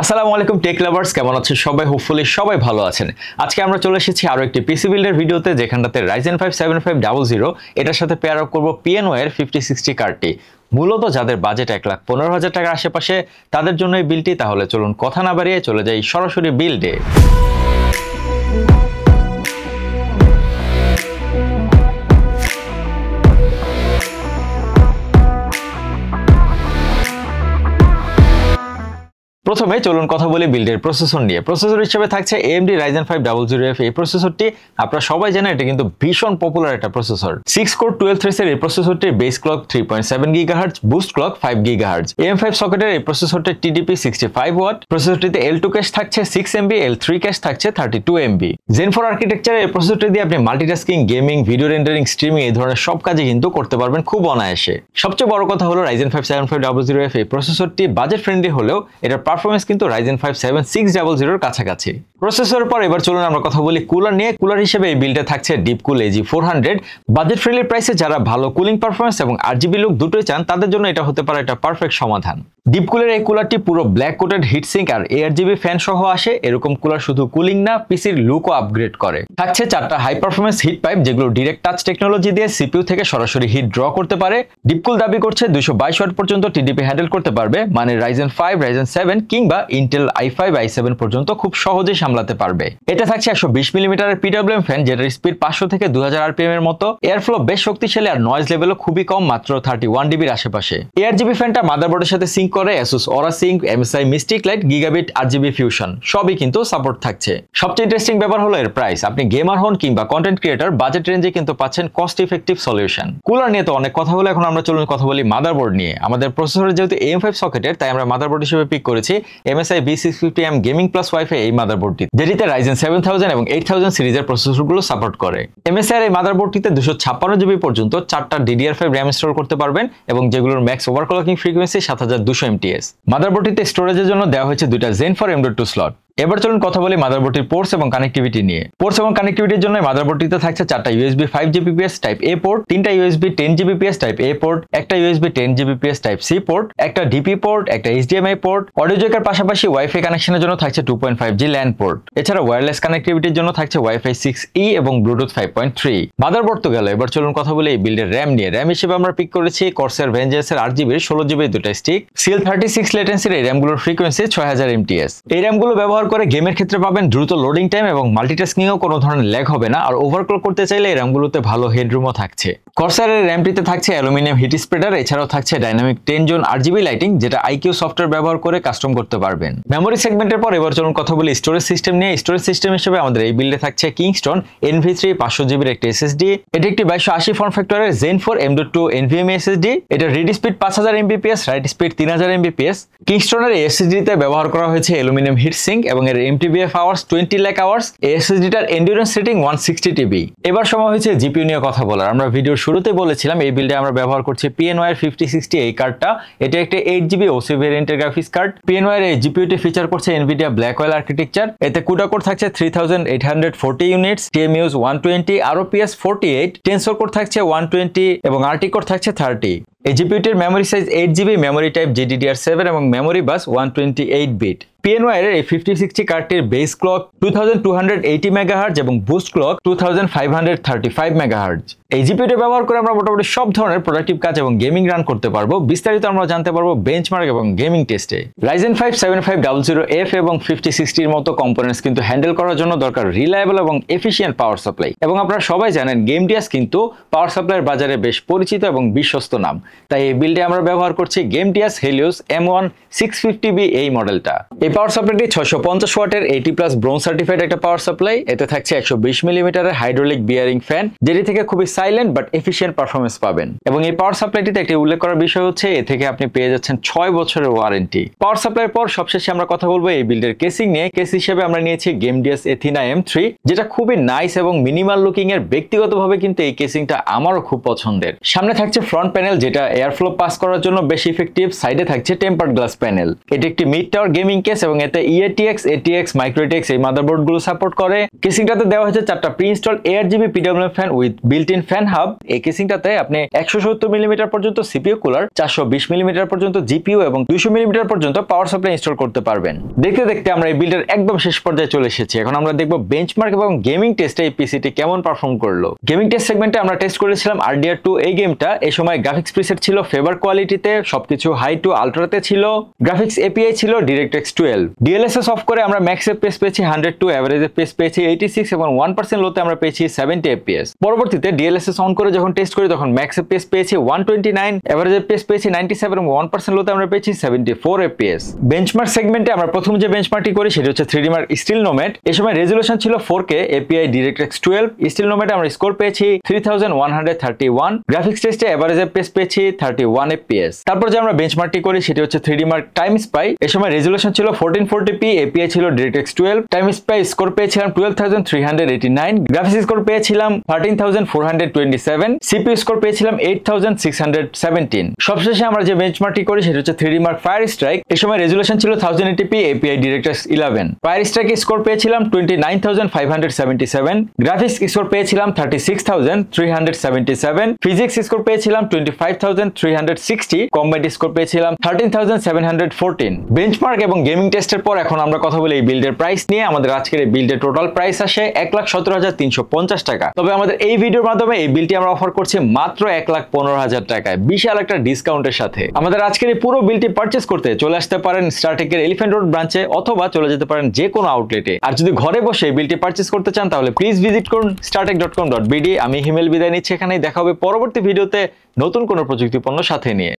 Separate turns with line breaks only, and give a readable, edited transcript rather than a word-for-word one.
আসসালামু আলাইকুম take lovers, কেমন আছেন সবাই? হোপফুলি সবাই ভালো আছেন। আজকে আমরা চলে এসেছি আরো একটি পিসি বিল্ডের ভিডিওতে, যেখানটাতে Ryzen 5 7500 এটার সাথে পেয়ার আপ করব PNY এর 5060 কার্ডটি। মূলত যাদের বাজেট 1,15,000 টাকার আশেপাশে তাদের জন্য এই বিলটি। তাহলে চলুন কথা না বাড়িয়ে চলে যাই সরাসরি বিল্ডে। প্রথমে চলুন কথা বলি বিল্ডের প্রসেসর নিয়ে। প্রসেসর হিসেবে থাকছে AMD Ryzen 5 00F। এই প্রসেসরটি আপনারা সবাই জানেন, এটা কিন্তু ভীষণ পপুলার একটা প্রসেসর। 6 কোর 12 থ্রেডস এর এই প্রসেসরটির base clock 3.7 GHz, boost clock 5 GHz। AM5 সকেটের এই প্রসেসরটির TDP 65 ওয়াট। প্রসেসরটিতে L2 ক্যাশ থাকছে 6 MB, L3 ক্যাশ থাকছে 32 MB। Zen 4 আর্কিটেকচারের এই প্রসেসরটি দিয়ে আপনি multitasking, gaming, video rendering, streaming এই ধরনের সব কাজই কিন্তু করতে পারবেন খুব অনায়াসে। সবচেয়ে বড় কথা হলো Ryzen 5 7500F এই প্রসেসরটি বাজেট ফ্রেন্ডলি হলেও এটার পারফরম্যান্স কিন্তু Ryzen 5 7600 এর কাছাকাছি। প্রসেসরের পর এবার চলুন আমরা কথা বলি কুলার নিয়ে। কুলার হিসেবে এই বিল্ডে থাকছে ডিপকুল AG400। বাজেট ফ্রেন্ডলি প্রাইসে যারা ভালো কুলিং পারফরম্যান্স এবং RGB লুক দুটোই চান তাদের জন্য এটা হতে পারে একটা পারফেক্ট সমাধান। ডিপকুলের এই কুলারটি পুরো ব্ল্যাক কোটেড হিটসিঙ্ক আর ARGB ফ্যান সহ আসে। এরকম কুলার শুধু কুলিং না, পিসির লুকও আপগ্রেড করে। থাকছে 4টা হাই পারফরম্যান্স হিট পাইপ, যেগুলো ডিরেক্ট টাচ টেকনোলজি দিয়ে CPU থেকে সরাসরি হিট ড্র করতে পারে। ডিপকুল দাবি করছে 222 ওয়াট পর্যন্ত TDP হ্যান্ডেল করতে পারবে, মানে Ryzen 5, Ryzen 7 কিংবা Intel i5, i7 পর্যন্ত খুব সহজেই সামলাতে পারবে। এটা থাকছে 120 মিলিমিটারের PWM ফ্যান, যেটার স্পিড 500 থেকে 2000 RPM এর মতো। এয়ার ফ্লো বেশ শক্তিশালী আর নয়েজ লেভেলও খুবই কম, মাত্র 31 dB এর আশেপাশে। ARGB ফ্যানটা মাদারবোর্ডের সাথে সিঙ্ক করে। ASUS Aura Sync, MSI Mystic Light, Gigabit RGB Fusion সবই কিন্তু সাপোর্ট থাকছে। সবচেয়ে ইন্টারেস্টিং ব্যাপার হলো এর প্রাইস। আপনি গেমার হন কিংবা কন্টেন্ট ক্রিয়েটর, বাজেট রেঞ্জে কিন্তু পাচ্ছেন কস্ট ইফেক্টিভ সলিউশন। কুলার নিয়ে তো অনেক কথা হলো, এখন আমরা চলুন কথা বলি মাদারবোর্ড নিয়ে। আমাদের প্রসেসরে যেহেতু AM5 সকেটের, তাই আমরা মাদারবোর্ড হিসেবে পিক করেছি MSI B650M gaming plus wifi এই মাদারবোর্ডটি, যেটিতে Ryzen 7000 এবং 8000 সিরিজের প্রসেসরগুলো সাপোর্ট করে। MSI এর এই মাদারবোর্ডটিতে 256 GB পর্যন্ত 4টা DDR5 RAM ইনস্টল করতে পারবেন, এবং যেগুলোর ম্যাক্স ওভারক্লকিং ফ্রিকোয়েন্সি 7200 mts। মাদারবোর্ডটিতে স্টোরেজের জন্য দেওয়া হয়েছে দুইটা Zen 4 M.2 স্লট। এবার চলুন কথা বলি মাদারবোর্ডটির পোর্টস এবং কানেক্টিভিটি নিয়ে। পোর্টস এবং কানেক্টিভিটির জন্য মাদারবোর্ডটিতে থাকছে 4টা USB 5 Gbps type A port, 3টা USB 10 Gbps type A port, একটা USB 10 Gbps type C port, একটা DP পোর্ট, একটা HDMI পোর্ট। অডিও জ্যাকের পাশাপাশি ওয়াইফাই কানেকশনের জন্য থাকছে 2.5G LAN পোর্ট। এছাড়া ওয়্যারলেস কানেক্টিভিটির জন্য থাকছে Wi-Fi 6E এবং Bluetooth 5.3। মাদারবোর্ড তো গেল, এবার চলুন কথা বলি এই বিল্ডের RAM নিয়ে। RAM হিসেবে আমরা পিক করেছি Corsair Vengeance এর 8GB 16GB দুটো স্টিক। CL36 লেটেন্সির এই RAM গুলোর ফ্রিকোয়েন্সি 6000 mts। এই RAM গুলো ব্যবহার করে গেমের ক্ষেত্রে পাবেন দ্রুত লোডিং টাইম এবং মাল্টিটাস্কিংও কোনো ধরনের ল্যাগ হবে না। আর ওভারক্লক করতে চাইলে এই র্যামগুলোতে ভালো হেডরুমও থাকছে। Corsair এর র্যামটিতে থাকছে অ্যালুমিনিয়াম হিট স্প্রেডার, এছাড়াও থাকছে ডাইনামিক 10 জোন RGB লাইটিং, যেটা IQ সফটওয়্যার ব্যবহার করে কাস্টম করতে পারবেন। মেমোরি সেগমেন্টের পর এবার চলুন কথা বলি স্টোরেজ সিস্টেম নিয়ে। স্টোরেজ সিস্টেম হিসেবে আমাদের এই বিল্ডে থাকছে Kingston NV3 500GB এর একটি SSD। এটি একটি 2280 ফর্ম ফ্যাক্টরের Zen 4 M.2 NVMe SSD। এটা read speed 5000 Mbps, right speed 3000 Mbps। Kingston এর SSD তে ব্যবহার করা হয়েছে অ্যালুমিনিয়াম হিট সিঙ্ক এবং এর MTBF আওয়ার্স 20 lakh আওয়ার্স। SSD-টার এন্ডিউরেন্স রেটিং 160 TB। এবার সময় হয়েছে জিপিইউ নিয়ে কথা বলার। আমরা ভিডিওর শুরুতে বলেছিলাম এই বিল্ডে আমরা ব্যবহার করছি PNY এর 5060 এই কার্ডটা। এটা একটা 8GB OC ভেরিয়েন্টের গ্রাফিক্স কার্ড। PNY এর এই জিপিইউটি ফিচার করছে NVIDIA Blackwell আর্কিটেকচার। এতে CUDA কোর থাকছে 3840 units, TMUs 120, ROPS 48, tensor core থাকছে 120 এবং RT কোর থাকছে 30। এই জিপিইউটির memory size 8GB, memory type GDDR7 এবং মেমোরি বাস 128 বিট। PNY এর এই 5060 কার্ডটির বেস ক্লক 2280 MHz এবং বুস্ট ক্লক 2535 MHz। এই জিপিইউটি ব্যবহার করে আমরা মোটামুটি সব ধরনের প্রোডাক্টিভ কাজ এবং গেমিং রান করতে পারবো। বিস্তারিত আমরা জানতে পারবো বেঞ্চমার্ক এবং গেমিং টেস্টে। Ryzen 5 7500F এবং 5060 এর মতো কম্পোনেন্টস কিন্তু হ্যান্ডেল করার জন্য দরকার রিলায়েবল এবং এফিশিয়েন্ট পাওয়ার সাপ্লাই। এবং আপনারা সবাই জানেন গেমডিয়াস কিন্তু পাওয়ার সাপ্লাইয়ের বাজারে বেশ পরিচিত এবং বিশ্বস্ত নাম। তাই এই বিল্ডে আমরা ব্যবহার করছি গেমডিয়াস Helios M1 650B এই মডেলটা। এই পাওয়ার সাপ্লাইটি 650 ওয়াটের 80+ ব্রোঞ্জ সার্টিফাইড একটা পাওয়ার সাপ্লাই। এতে থাকছে 120 মিলিমিটারের হাইড্রোলিক বিয়ারিং ফ্যান, যেটি থেকে খুবই সাইলেন্ট বাট এফিশিয়েন্ট পারফরম্যান্স পাবেন। এবং এই পাওয়ার সাপ্লাইটিতে একটি উল্লেখ করার বিষয় হচ্ছে এ থেকে আপনি পেয়ে যাচ্ছেন 6 বছরের ওয়ারেন্টি। পাওয়ার সাপ্লাইয়ের পর সবশেষে আমরা কথা বলবো এই বিল্ডের কেসিং নিয়ে। কেস হিসেবে আমরা নিয়েছি গেমডিয়াস Athena M3, যেটা খুবই নাইস এবং মিনিমাল লুকিং এর। ব্যক্তিগতভাবে কিন্তু এই কেসিংটা আমারও খুব পছন্দের। সামনে থাকছে ফ্রন্ট প্যানেল, যেটা এয়ারফ্লো পাস করার জন্য বেশ ইফেক্টিভ। সাইডে থাকছে টেম্পারড গ্লাস প্যানেল। এটি একটি mid tower gaming case, FPS এবং এতে EATX, ATX, MicroATX এই মাদারবোর্ড গুলো সাপোর্ট করে। কেসিংটাতে দেওয়া হয়েছে 4টা pre-install ARGB PWM fan with built in fan hub. এই কেসিংটাতে আপনি 170 মিলিমিটার পর্যন্ত CPU কুলার, 420 মিলিমিটার পর্যন্ত GPU এবং 200 মিলিমিটার পর্যন্ত পাওয়ার সাপ্লাই ইনস্টল করতে পারবেন। দেখতে দেখতে আমরা এই বিল্ডের একদম শেষ পর্যায়ে চলে এসেছি। এখন আমরা দেখব বেঞ্চমার্ক এবং গেমিং টেস্টে এই পিসিটি কেমন পারফর্ম করলো। গেমিং টেস্ট সেগমেন্টে আমরা টেস্ট করেছিলাম RDR2 এই গেমটা। এই সময় গ্রাফিক্স প্রিসেট ছিল ফেভার কোয়ালিটিতে, সবকিছু হাই টু আলট্রাতে ছিল। গ্রাফিক্স API ছিল DirectX 12। DLSS অফ করে আমরা ম্যাক্স FPS পেয়েছি 102, এভারেজ FPS পেয়েছি 86 এবং 1% লোতে আমরা পেয়েছি 70 FPS। পরবর্তীতে DLSS অন করে যখন টেস্ট করি তখন ম্যাক্স FPS পেয়েছি 129, এভারেজ FPS পেয়েছি 97 এবং 1% লোতে আমরা পেয়েছি 74 FPS। বেঞ্চমার্ক সেগমেন্টে আমরা প্রথম যে বেঞ্চমার্কটি করি সেটা হচ্ছে 3D Mark Steel Nomad। এই সময় রেজোলিউশন ছিল 4K, API DirectX 12। Steel Nomad আমরা স্কোর পেয়েছি 3131। গ্রাফিক্স টেস্টে এভারেজ FPS পেয়েছি 31 FPS। তারপর যে আমরা বেঞ্চমার্কটি করি সেটি হচ্ছে 3D Mark Time Spy। এই সময় রেজোলিউশন ছিল 1440p, API ছিল DirectX 12। Time Spy স্কোর পেয়েছিলাম 12389। গ্রাফিক্স স্কোর পেয়েছিলাম 13427। CPU স্কোর পেয়েছিলাম 8617। সবশেষে আমরা যে বেঞ্চমার্কটি করি সেটা হচ্ছে 3D Mark Fire Strike। এই সময় রেজোলিউশন ছিল 1080p, API DirectX 11। Fire Strike score পেয়েছিলাম 29577। গ্রাফিক্স স্কোর পেয়েছিলাম 36377। ফিজিক্স স্কোর পেয়েছিলাম 25360। কম্বাইন্ড স্কোর পেয়েছিলাম 13714। বেঞ্চমার্ক এবং গেমিং টেস্টের পর এখন আমরা কথা বলি এই বিল্ডের প্রাইস নিয়ে। আমাদের আজকের এই বিল্ডের টোটাল প্রাইস আসে 1,17,350 টাকা। তবে আমাদের এই ভিডিওর মাধ্যমে এই বিলটি আমরা অফার করছি মাত্র 1,15,000 টাকায়, বিশাল একটা ডিসকাউন্টের সাথে। আমাদের আজকের এই পুরো বিলটি পারচেস করতে চলে আসতে পারেন স্টারটেকের এলিফ্যান্ট রোড ব্রাঞ্চে অথবা চলে যেতে পারেন যে কোনো আউটলেটে। আর যদি ঘরে বসে এই বিলটি পারচেস করতে চান তাহলে প্লিজ ভিজিট করুন startek.com.bd। আমি হিমেল বিদায় নিচ্ছি, এখানেই দেখা হবে পরবর্তী ভিডিওতে নতুন কোনো প্রযুক্তি পণ্য সাথে নিয়ে।